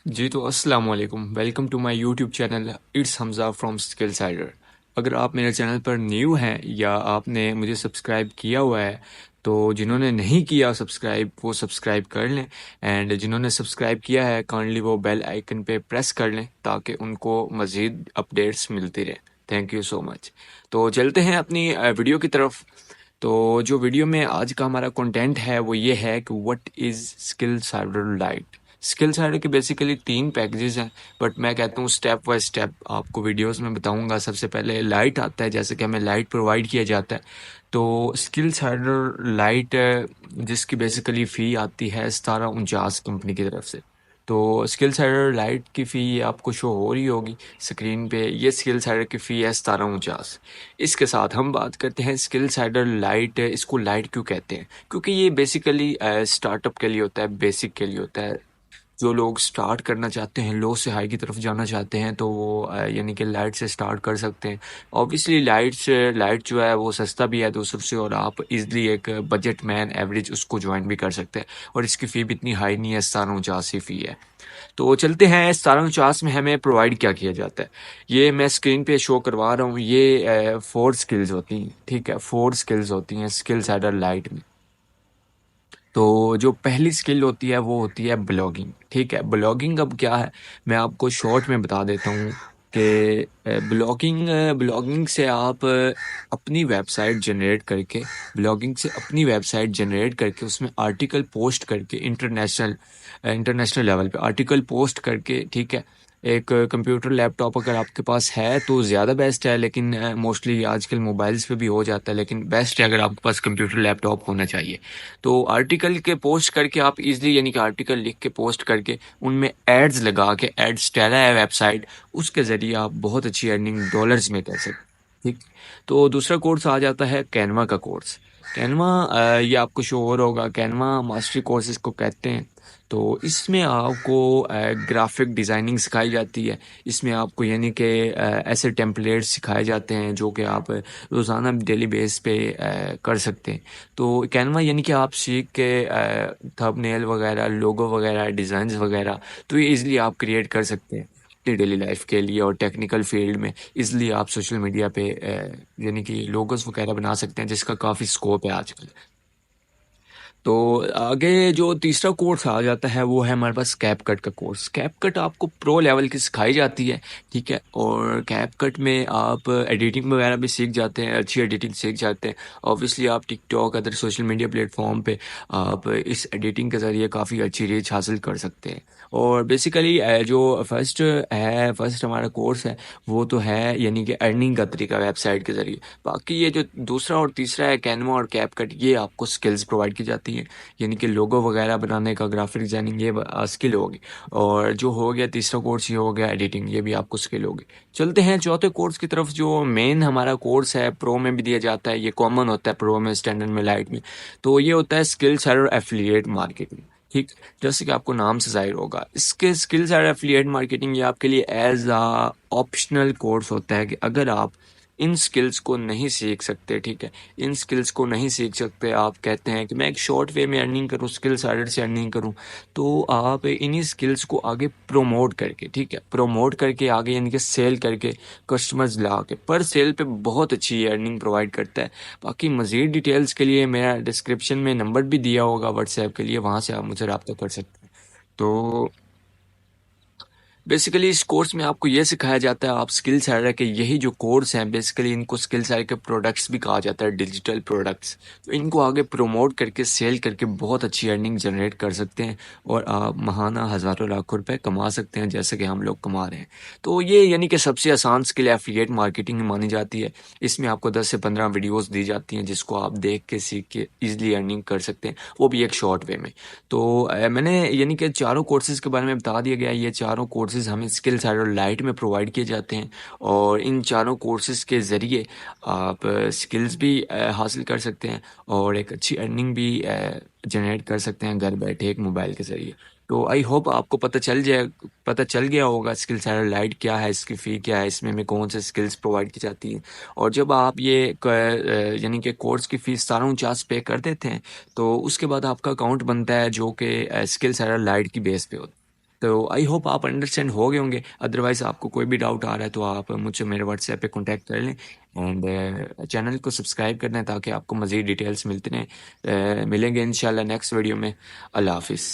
जी तो अस्सलाम वालेकुम, welcome to my YouTube channel it's Hamza from Skill Sider. अगर आप मेरे चैनल पर न्यू हैं या आपने मुझे सब्सक्राइब किया हुआ है तो जिन्होंने नहीं किया सब्सक्राइब वो सब्सक्राइब कर लें, एंड जिन्होंने सब्सक्राइब किया है काइंडली वो बेल आइकन पे प्रेस कर लें ताकि उनको मज़ीद अपडेट्स मिलती रहें। Thank you so much. तो चलते हैं अपनी वीडियो की तरफ। तो जो वीडियो में आज का हमारा कंटेंट है वो ये है कि what is skill cider light. Skill cider के बेसिकली 3 पैकेजेस हैं, बट मैं कहता हूँ स्टेप बाय स्टेप आपको वीडियोस में बताऊंगा। सबसे पहले लाइट आता है, जैसे कि हमें लाइट प्रोवाइड किया जाता है। तो स्किल साइडर लाइट जिसकी बेसिकली फ़ी आती है 1749 कंपनी की तरफ से। तो स्किल साइडर लाइट की फ़ी आपको शो हो रही होगी स्क्रीन पे, ये स्किल साइडर की फ़ी है 1749। इसके साथ हम बात करते हैं स्किल साइडर लाइट। इसको लाइट क्यों कहते हैं? क्योंकि ये बेसिकली स्टार्टअप के लिए होता है, बेसिक के लिए होता है। जो लोग स्टार्ट करना चाहते हैं, लो से हाई की तरफ जाना चाहते हैं, तो वो यानी कि लाइट से स्टार्ट कर सकते हैं। ऑब्वियसली लाइट जो है वो सस्ता भी है दूसरों से, और आप इजली एक बजट मैन एवरेज उसको ज्वाइन भी कर सकते हैं। और इसकी फ़ी भी इतनी हाई नहीं है, 1749 ही फ़ी है। तो चलते हैं 1749 में हमें प्रोवाइड क्या किया जाता है। ये मैं स्क्रीन पे शो करवा रहा हूँ, ये 4 स्किल्स होती हैं, ठीक है, 4 स्किल्स होती हैं स्किल साइडर लाइट में। तो जो पहली स्किल होती है वो होती है ब्लॉगिंग, ठीक है। ब्लॉगिंग अब क्या है, मैं आपको शॉर्ट में बता देता हूँ कि ब्लॉगिंग से आप अपनी वेबसाइट जनरेट करके, ब्लॉगिंग से अपनी वेबसाइट जनरेट करके उसमें आर्टिकल पोस्ट करके इंटरनेशनल लेवल पे आर्टिकल पोस्ट करके, ठीक है। एक कंप्यूटर लैपटॉप अगर आपके पास है तो ज़्यादा बेस्ट है, लेकिन मोस्टली आजकल मोबाइल्स पे भी हो जाता है, लेकिन बेस्ट है अगर आपके पास कंप्यूटर लैपटॉप होना चाहिए। तो आर्टिकल के पोस्ट करके आप इजीली, यानी कि आर्टिकल लिख के पोस्ट करके उनमें एड्स लगा के, एड्स डाला है वेबसाइट, उसके ज़रिए आप बहुत अच्छी अर्निंग डॉलर्स में कर सकते, ठीक। तो दूसरा कोर्स आ जाता है कैनवा का कोर्स। कैनवा, ये आपको शो हो रहा होगा, कैनवा मास्टरी कोर्स इसको कहते हैं। तो इसमें आपको ग्राफिक डिज़ाइनिंग सिखाई जाती है। इसमें आपको यानी कि ऐसे टेम्पलेट्स सिखाए जाते हैं जो कि आप रोज़ाना डेली बेस पे कर सकते हैं। तो कैनवा यानी कि आप सीख के थंबनेल वगैरह, लोगो वगैरह, डिज़ाइंस वगैरह, तो ये इजीली आप क्रिएट कर सकते हैं अपनी डेली लाइफ के लिए। और टेक्निकल फील्ड में इजीली आप सोशल मीडिया पे यानी कि लोगोस वगैरह बना सकते हैं, जिसका काफ़ी स्कोप है आजकल। तो आगे जो तीसरा कोर्स आ जाता है वो है हमारे पास कैपकट का कोर्स। कैपकट आपको प्रो लेवल की सिखाई जाती है, ठीक है। और कैपकट में आप एडिटिंग वगैरह भी सीख जाते हैं, अच्छी एडिटिंग सीख जाते हैं। ऑब्वियसली आप TikTok, other social media platform पे आप इस एडिटिंग के ज़रिए काफ़ी अच्छी रीच हासिल कर सकते हैं। और बेसिकली जो फर्स्ट हमारा कोर्स है वो तो है यानी कि अर्निंग का तरीका वेबसाइट के ज़रिए। बाकी ये जो दूसरा और तीसरा है कैनवा और कैपकट, ये आपको स्किल्स प्रोवाइड की जाती हैं, यानी कि लोगो वगैरह बनाने का, ग्राफिक डिजाइनिंग, ये स्किल होगी। और जो हो गया तीसरा कोर्स, ये हो गया एडिटिंग, ये भी आपको स्किल होगी। चलते हैं चौथे कोर्स की तरफ, जो मेन हमारा कोर्स है, प्रो में भी दिया जाता है, ये कॉमन होता है प्रो में, स्टैंडर्ड में, लाइट में। तो ये होता है स्किल सेलर एफिलिएट मार्केटिंग, ठीक। जैसे कि आपको नाम से जाहिर होगा, इसके स्किल सेलर एफिलिएट मार्केटिंग ये आपके लिए एज आ ऑप्शनल कोर्स होता है कि अगर आप इन स्किल्स को नहीं सीख सकते, ठीक है, इन स्किल्स को नहीं सीख सकते, आप कहते हैं कि मैं एक शॉर्ट वे में अर्निंग करूँ, स्किल साइड से अर्निंग करूँ, तो आप इन्हीं स्किल्स को आगे प्रमोट करके, ठीक है, प्रमोट करके आगे यानी कि सेल करके, कस्टमर्स ला के पर सेल पे बहुत अच्छी अर्निंग प्रोवाइड करता है। बाकी मज़ीद डिटेल्स के लिए मेरा डिस्क्रिप्शन में नंबर भी दिया होगा व्हाट्सएप के लिए, वहाँ से आप मुझे रब्ता कर सकते हैं। तो बेसिकली इस कोर्स में आपको ये सिखाया जाता है, आप स्किल सेलर के यही जो कोर्स हैं बेसिकली इनको स्किल सेलर के प्रोडक्ट्स भी कहा जाता है, डिजिटल प्रोडक्ट्स। तो इनको आगे प्रमोट करके, सेल करके बहुत अच्छी अर्निंग जनरेट कर सकते हैं, और आप महाना हज़ारों लाखों रुपए कमा सकते हैं, जैसे कि हम लोग कमा रहे हैं। तो ये यानी कि सबसे आसान स्किल एफिलिएट मार्केटिंग मानी जाती है। इसमें आपको 10 से 15 वीडियोज़ दी जाती हैं जिसको आप देख के, सीख के ईजिली अर्निंग कर सकते हैं, वो भी एक शॉर्ट वे में। तो मैंने यानी कि चारों कोर्सेज़ के बारे में बता दिया गया है। ये चारों कोर्सेज़ हमें स्किल साइड और लाइट में प्रोवाइड किए जाते हैं, और इन चारों कोर्सेज़ के ज़रिए आप स्किल्स भी हासिल कर सकते हैं, और एक अच्छी अर्निंग भी जनरेट कर सकते हैं घर बैठे एक मोबाइल के ज़रिए। तो आई होप आपको पता चल गया होगा स्किल साइड लाइट क्या है, इसकी फ़ी क्या है, इसमें हमें कौन से स्किल्स प्रोवाइड की जाती हैं। और जब आप ये यानी कि कोर्स की फ़ीस 1749 पे कर देते हैं, तो उसके बाद आपका अकाउंट बनता है जो कि स्किल सेलर लाइट की बेस पे होता है। तो आई होप आप अंडरस्टैंड हो गए होंगे। अदरवाइज़ आपको कोई भी डाउट आ रहा है तो आप मुझसे मेरे व्हाट्सएप पे कांटेक्ट कर लें एंड चैनल को सब्सक्राइब करना है ताकि आपको मज़ीद डिटेल्स मिलते रहें। मिलेंगे इंशाल्लाह नेक्स्ट वीडियो में। अल्लाह हाफिज़।